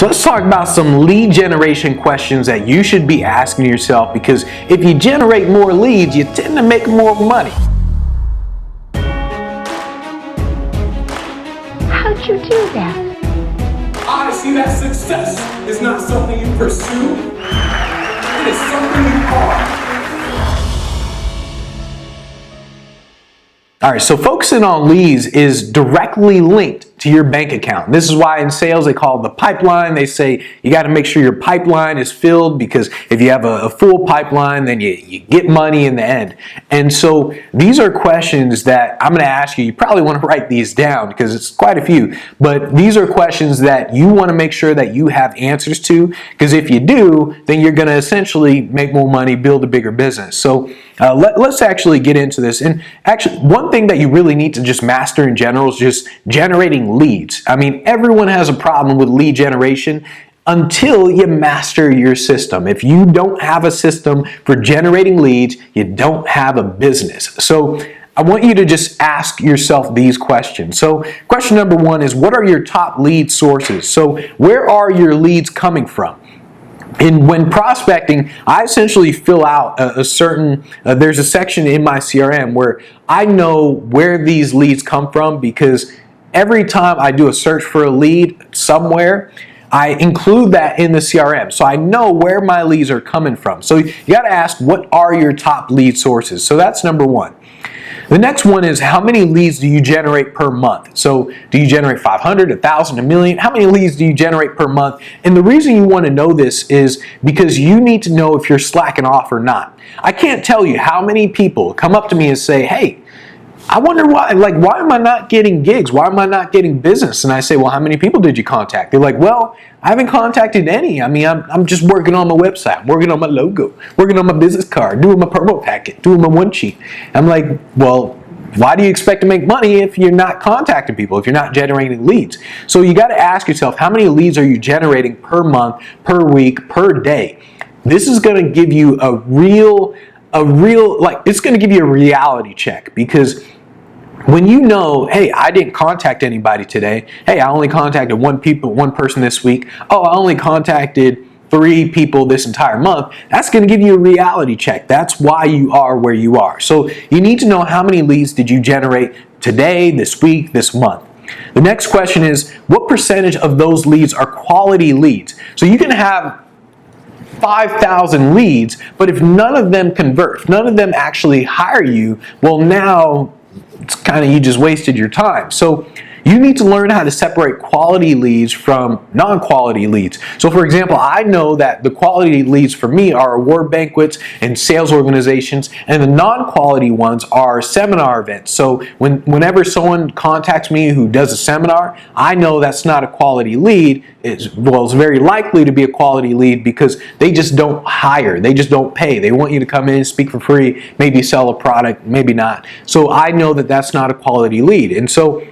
So let's talk about some lead generation questions that you should be asking yourself, because if you generate more leads, you tend to make more money. How'd you do that? I see that success is not something you pursue, it is something you are. All right, so focusing on leads is directly linked to your bank account. This is why in sales they call it the pipeline. They say you got to make sure your pipeline is filled, because if you have a full pipeline, then you get money in the end. And so these are questions that I'm going to ask you. You probably want to write these down because it's quite a few, but these are questions that you want to make sure that you have answers to, because if you do, then you're going to essentially make more money, build a bigger business. So let's actually get into this. And actually, one thing that you really need to just master in general is just generating leads. I mean, everyone has a problem with lead generation until you master your system. If you don't have a system for generating leads, you don't have a business. So I want you to just ask yourself these questions. So question number one is, what are your top lead sources? So where are your leads coming from? And when prospecting, I essentially fill out a certain, there's a section in my CRM where I know where these leads come from, because every time I do a search for a lead somewhere, I include that in the CRM. So I know where my leads are coming from. So you got to ask, what are your top lead sources? So that's number one. The next one is, how many leads do you generate per month? So do you generate 500, 1,000, a million? How many leads do you generate per month? And the reason you want to know this is because you need to know if you're slacking off or not. I can't tell you how many people come up to me and say, hey, I wonder why am I not getting gigs? Why am I not getting business? And I say, well, how many people did you contact? They're like, well, I haven't contacted any. I mean, I'm just working on my website, I'm working on my logo, working on my business card, doing my promo packet, doing my one sheet. I'm like, well, why do you expect to make money if you're not contacting people, if you're not generating leads? So you got to ask yourself, how many leads are you generating per month, per week, per day? This is going to give you it's going to give you a reality check, because when you know, hey, I didn't contact anybody today. Hey, I only contacted one person this week. Oh, I only contacted 3 people this entire month. That's going to give you a reality check. That's why you are where you are. So you need to know, how many leads did you generate today, this week, this month. The next question is, what percentage of those leads are quality leads? So you can have 5,000 leads, but if none of them convert, if none of them actually hire you, well, now it's kind of, you just wasted your time. So you need to learn how to separate quality leads from non-quality leads. So for example, I know that the quality leads for me are award banquets and sales organizations, and the non-quality ones are seminar events. So whenever someone contacts me who does a seminar, I know that's not a quality lead. It's very likely to be a quality lead, because they just don't hire, they just don't pay. They want you to come in, speak for free, maybe sell a product, maybe not. So I know that that's not a quality lead. And so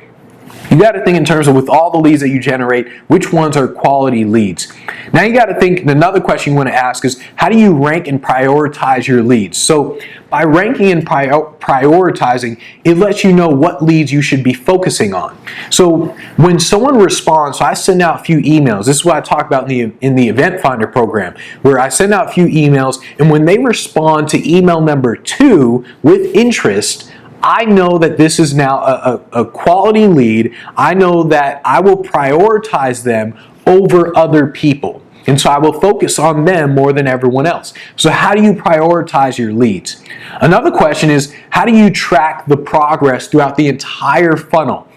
you got to think in terms of, with all the leads that you generate, which ones are quality leads. Now you got to think, another question you want to ask is, how do you rank and prioritize your leads? So by ranking and prioritizing, it lets you know what leads you should be focusing on. So when someone responds, so I send out a few emails. This is what I talk about in the Event Finder program, where I send out a few emails, and when they respond to email number 2 with interest, I know that this is now a quality lead. I know that I will prioritize them over other people. And so I will focus on them more than everyone else. So how do you prioritize your leads? Another question is, how do you track the progress throughout the entire funnel?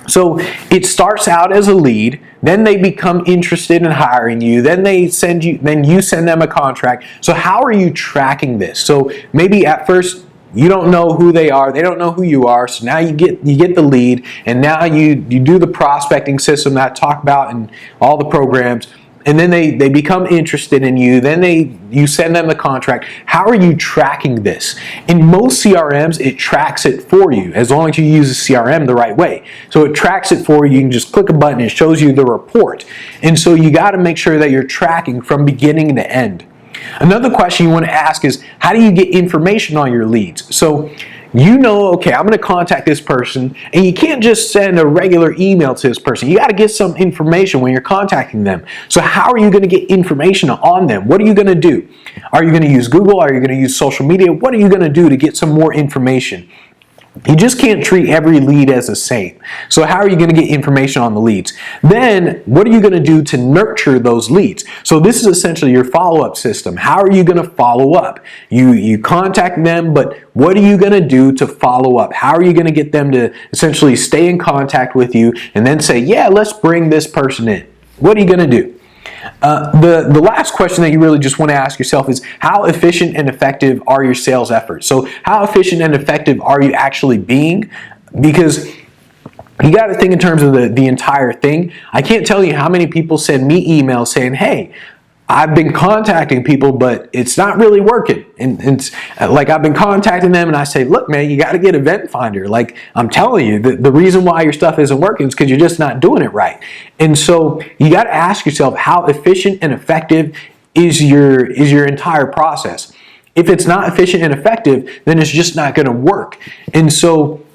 So it starts out as a lead, then they become interested in hiring you, then you send them a contract. So how are you tracking this? So maybe at first, you don't know who they are, they don't know who you are, so now you get the lead, and now you do the prospecting system that I talk about in all the programs, and then they become interested in you, then you send them the contract. How are you tracking this? In most CRMs, it tracks it for you, as long as you use the CRM the right way. So it tracks it for you. You can just click a button, it shows you the report. And so you got to make sure that you're tracking from beginning to end. Another question you want to ask is, how do you get information on your leads? So you know, okay, I'm going to contact this person, and you can't just send a regular email to this person. You got to get some information when you're contacting them. So how are you going to get information on them? What are you going to do? Are you going to use Google? Are you going to use social media? What are you going to do to get some more information? You just can't treat every lead as the same. So how are you going to get information on the leads? Then what are you going to do to nurture those leads? So this is essentially your follow-up system. How are you going to follow up? You contact them, but what are you going to do to follow up? How are you going to get them to essentially stay in contact with you and then say, yeah, let's bring this person in? What are you going to do? The last question that you really just want to ask yourself is, how efficient and effective are your sales efforts? So how efficient and effective are you actually being? Because you got to think in terms of the entire thing. I can't tell you how many people send me emails saying, hey, I've been contacting people, but it's not really working. And it's like, I've been contacting them and I say, look, man, you got to get Event Finder. Like, I'm telling you, the reason why your stuff isn't working is because you're just not doing it right. And so you got to ask yourself, how efficient and effective is your entire process? If it's not efficient and effective, then it's just not going to work. And so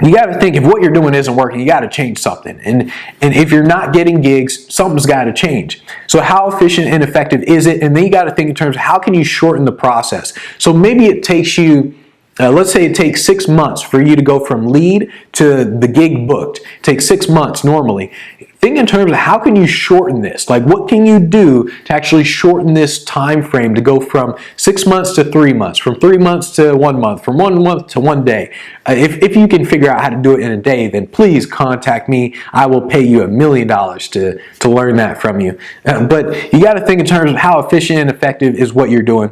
you got to think, if what you're doing isn't working, you got to change something. And if you're not getting gigs, something's got to change. So how efficient and effective is it? And then you got to think in terms of, how can you shorten the process? So maybe it takes you, let's say it takes 6 months for you to go from lead to the gig booked. It takes 6 months normally. Think in terms of, how can you shorten this? Like, what can you do to actually shorten this time frame to go from 6 months to 3 months, from 3 months to 1 month, from 1 month to 1 day? If you can figure out how to do it in a day, then please contact me. I will pay you $1 million to learn that from you. But you got to think in terms of how efficient and effective is what you're doing.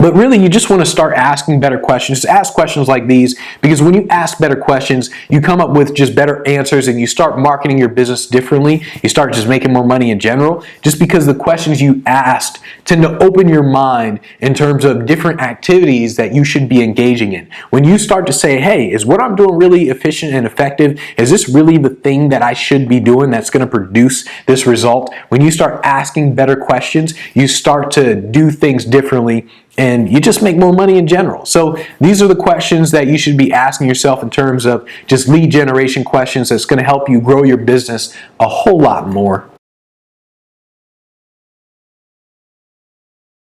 But really, you just want to start asking better questions. Just ask questions like these, because when you ask better questions, you come up with just better answers, and you start marketing your business differently. You start just making more money in general, just because the questions you asked tend to open your mind in terms of different activities that you should be engaging in. When you start to say, hey, is what I'm doing really efficient and effective? Is this really the thing that I should be doing that's going to produce this result? When you start asking better questions, you start to do things differently, and you just make more money in general. So these are the questions that you should be asking yourself in terms of just lead generation questions that's going to help you grow your business a whole lot more.